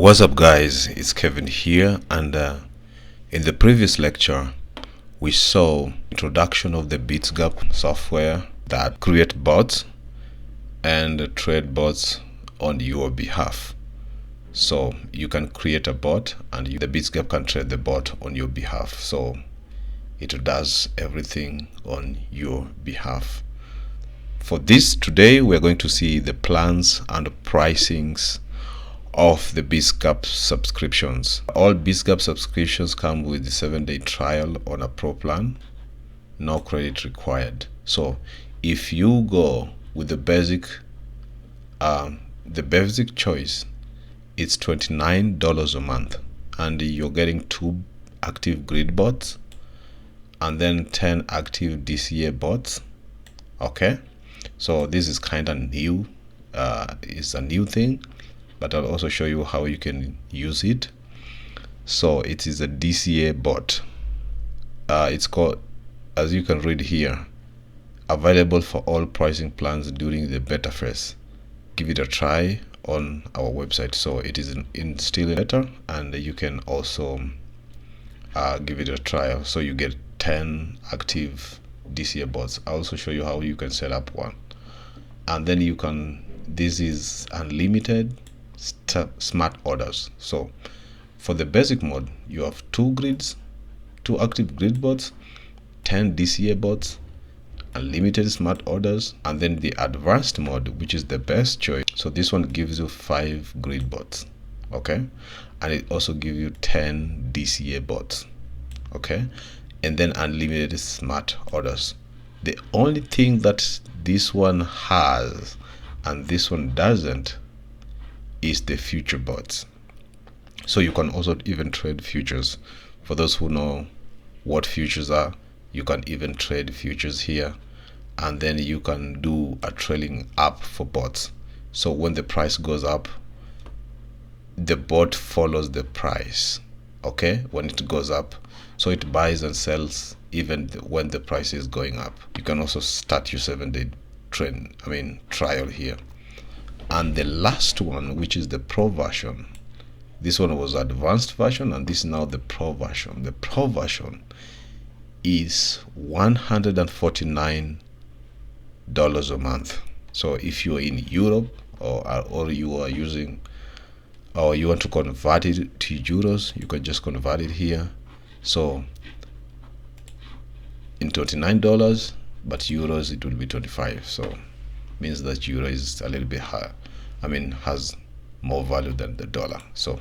What's up guys, it's Kevin here, and in the previous lecture we saw introduction of the BITSGAP software that create bots and trade bots on your behalf. So you can create a bot and the BITSGAP can trade the bot on your behalf, so it does everything on your behalf. For this today we're going to see the plans and pricings of the BITSGAP subscriptions. All BITSGAP subscriptions come with the 7-day trial on a pro plan, no credit required. So if you go with the basic choice, it's $29 a month, and you're getting 2 active grid bots and then 10 active DCA bots. Okay, so this is kind of new. It's a new thing, but I'll also show you how you can use it. So it is a DCA bot. It's called, as you can read here, available for all pricing plans during the beta phase. Give it a try on our website. So it is still in beta, and you can also give it a trial. So you get 10 active DCA bots. I'll also show you how you can set up one, and then you can, this is unlimited smart orders. So for the basic mode you have 2 active grid bots, 10 DCA bots, unlimited smart orders, and then the advanced mode, which is the best choice. So this one gives you 5 grid bots, okay, and it also gives you 10 DCA bots, okay, and then unlimited smart orders. The only thing that this one has and this one doesn't is the future bots. So you can also even trade futures. For those who know what futures are, you can even trade futures here, and then you can do a trailing up for bots. So when the price goes up, the bot follows the price, okay, when it goes up. So it buys and sells even when the price is going up. You can also start your 7-day trial here. And the last one, which is the pro version, this one was advanced version, and this is now the pro version. The pro version is $149 a month. So if you're in Europe, or you are using, or you want to convert it to euros, you can just convert it here. So in $29, but euros it will be 25. So means that euro is a little bit higher, has more value than the dollar. So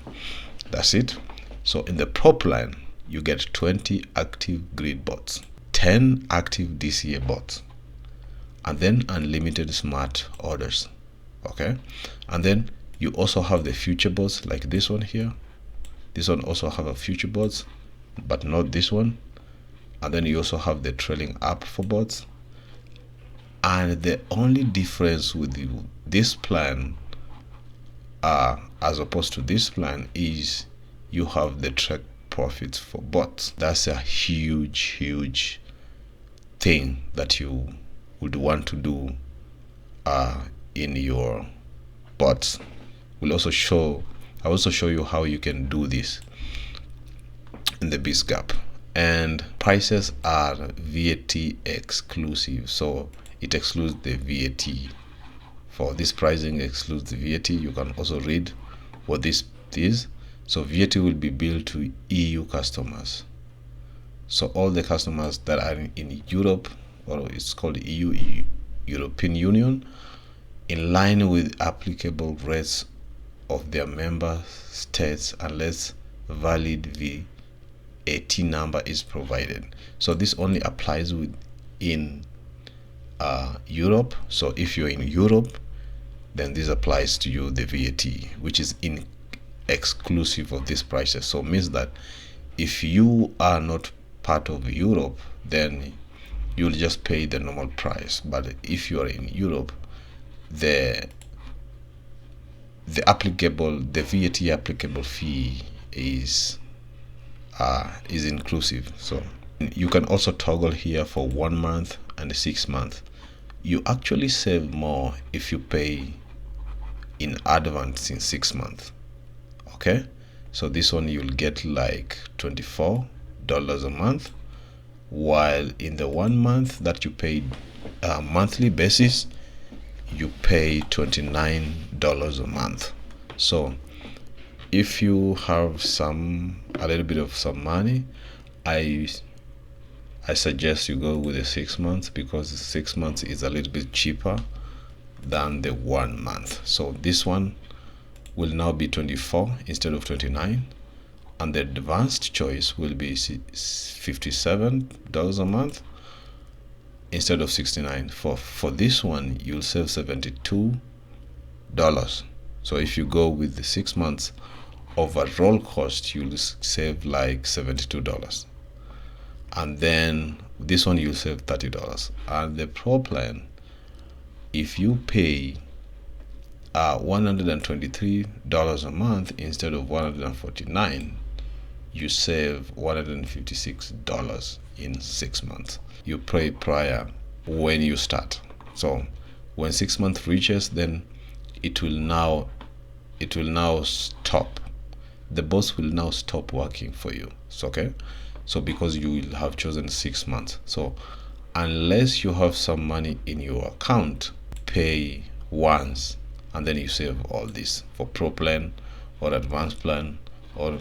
that's it. So in the pro plan you get 20 active grid bots, 10 active DCA bots, and then unlimited smart orders, okay. And then you also have the future bots, like this one here. This one also have a future bots, but not this one. And then you also have the trailing up for bots. And the only difference with this plan as opposed to this plan is you have the track profits for bots. That's a huge thing that you would want to do in your bots. I'll also show you how you can do this in the BITSGAP. And prices are VAT exclusive, so it excludes the VAT. For this pricing excludes the VAT. You can also read what this is. So VAT will be billed to EU customers. So all the customers that are in Europe, or it's called EU, European Union, in line with applicable rates of their member states, unless valid VAT number is provided. So this only applies within Europe. So if you're in Europe, then this applies to you, the VAT, which is exclusive of these prices. So it means that if you are not part of Europe, then you'll just pay the normal price. But if you are in Europe, the VAT applicable fee is inclusive. So you can also toggle here for 1 month and 6 months. You actually save more if you pay in advance in 6 months, Okay, so this one you'll get like $24 a month, while in the 1 month that you paid monthly basis, you pay $29 a month. So if you have a little bit of some money, I suggest you go with the 6 months, because the 6 months is a little bit cheaper than the 1 month. So this one will now be 24 instead of 29, and the advanced choice will be $57 a month instead of 69. For this one, you'll save $72. So if you go with the 6 months, overall cost, you'll save like $72. And then this one you'll save $30. And the Pro plan, if you pay $123 a month instead of $149, you save $156 in 6 months. You pay prior when you start. So when 6 months reaches, then it will now stop. The bots will now stop working for you. So, okay, so because you will have chosen 6 months. So unless you have some money in your account, pay once and then you save all this. For Pro plan or advanced plan, or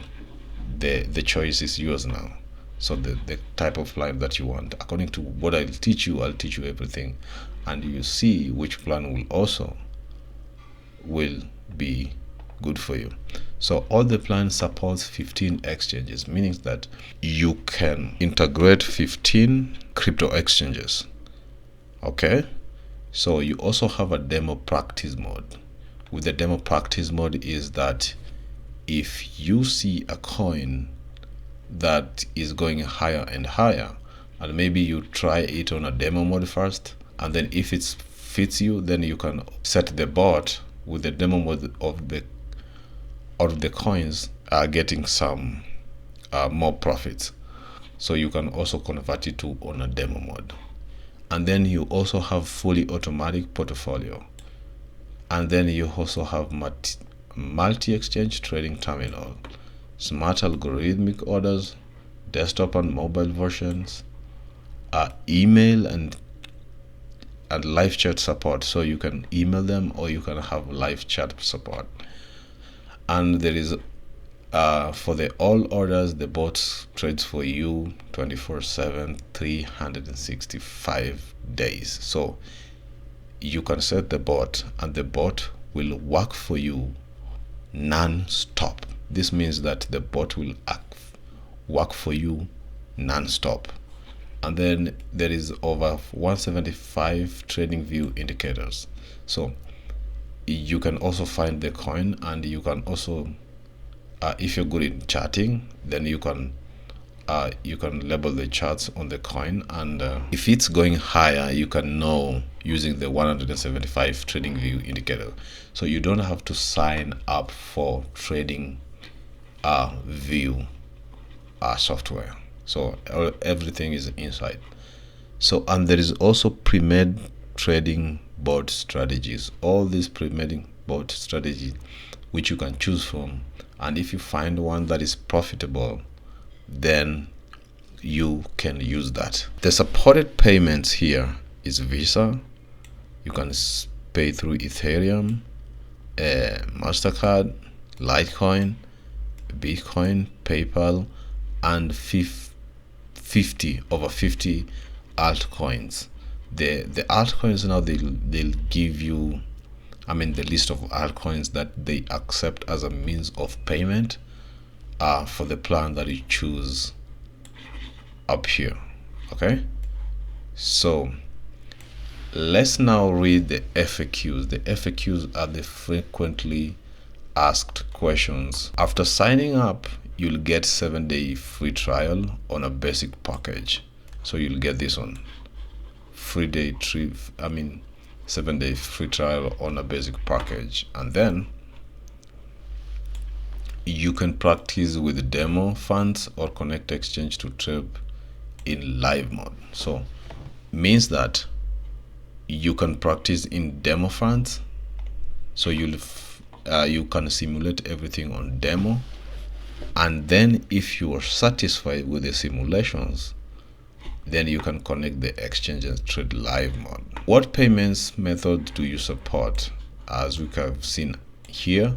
the choice is yours now. So the type of plan that you want, according to what I'll teach you everything, and you see which plan will be good for you. So all the plans supports 15 exchanges, meaning that you can integrate 15 crypto exchanges. Okay, so you also have a demo practice mode. With the demo practice mode is that if you see a coin that is going higher and higher, and maybe you try it on a demo mode first, and then if it fits you, then you can set the bot with the demo mode of the coins are getting some more profits. So you can also convert it to on a demo mode. And then you also have fully automatic portfolio, and then you also have multi-exchange trading terminal, smart algorithmic orders, desktop and mobile versions, email and live chat support. So you can email them or you can have live chat support. And there is for the all orders, the bot trades for you 24/7, 365 days. So you can set the bot and the bot will work for you non-stop. This means that the bot will work for you non-stop. And then there is over 175 trading view indicators. So you can also find the coin, and you can also if you're good in charting, then you can label the charts on the coin, and if it's going higher, you can know using the 175 trading view indicator. So you don't have to sign up for trading view software. So everything is inside. So, and there is also pre-made trading board strategies. All these pre-made board strategies which you can choose from, and if you find one that is profitable, then you can use that. The supported payments here is Visa. You can pay through Ethereum, MasterCard, Litecoin, Bitcoin, PayPal, and over 50 altcoins. The altcoins now, they'll give you, the list of altcoins that they accept as a means of payment for the plan that you choose up here. Okay, so let's now read the FAQs. The FAQs are the frequently asked questions. After signing up, you'll get 7-day free trial on a basic package. So you'll get this one, 7-day free trial on a basic package, and then you can practice with demo funds or connect exchange to trade in live mode. So means that you can practice in demo funds. So you'll you can simulate everything on demo, and then if you are satisfied with the simulations, then you can connect the exchange and trade live mode. What payments methods do you support? As we have seen here,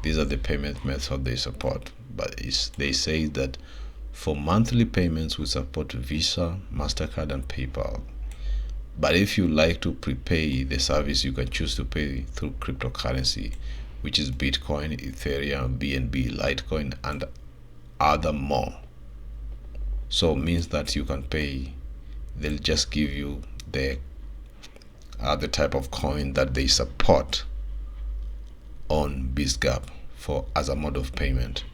these are the payment methods they support, but they say that for monthly payments we support Visa, MasterCard and PayPal. But if you like to prepay the service, you can choose to pay through cryptocurrency, which is Bitcoin, Ethereum, BNB, Litecoin and other more. So it means that you can pay, they'll just give you the type of coin that they support on BITSGAP for as a mode of payment.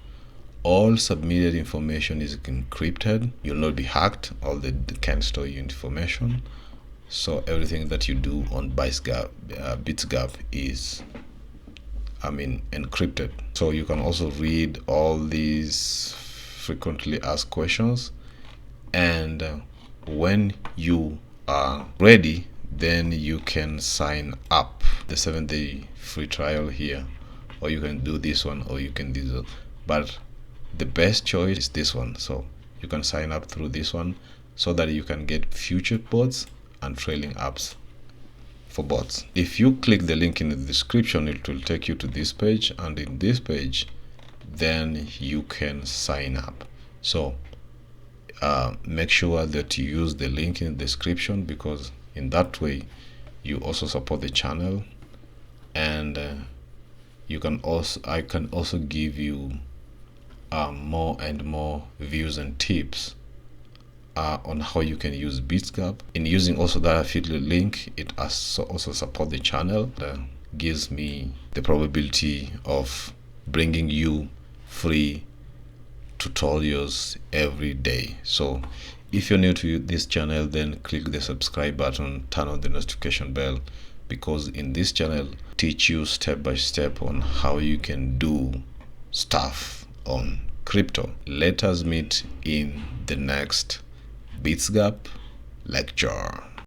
All submitted information is encrypted. You'll not be hacked. All they can store your information. So everything that you do on BITSGAP is encrypted. So you can also read all these frequently asked questions, and when you are ready, then you can sign up the 7-day free trial here, or you can do this one, or you can do this one. But the best choice is this one. So you can sign up through this one so that you can get future bots and trailing apps for bots. If you click the link in the description, it will take you to this page, and in this page then you can sign up. So make sure that you use the link in the description, because in that way you also support the channel, and I can also give you more and more views and tips on how you can use BITSGAP. In using also that affiliate link, it also support the channel. That gives me the probability of bringing you free tutorials every day. So if you're new to this channel, then click the subscribe button, turn on the notification bell, because in this channel teach you step by step on how you can do stuff on crypto. Let us meet in the next BITSGAP lecture.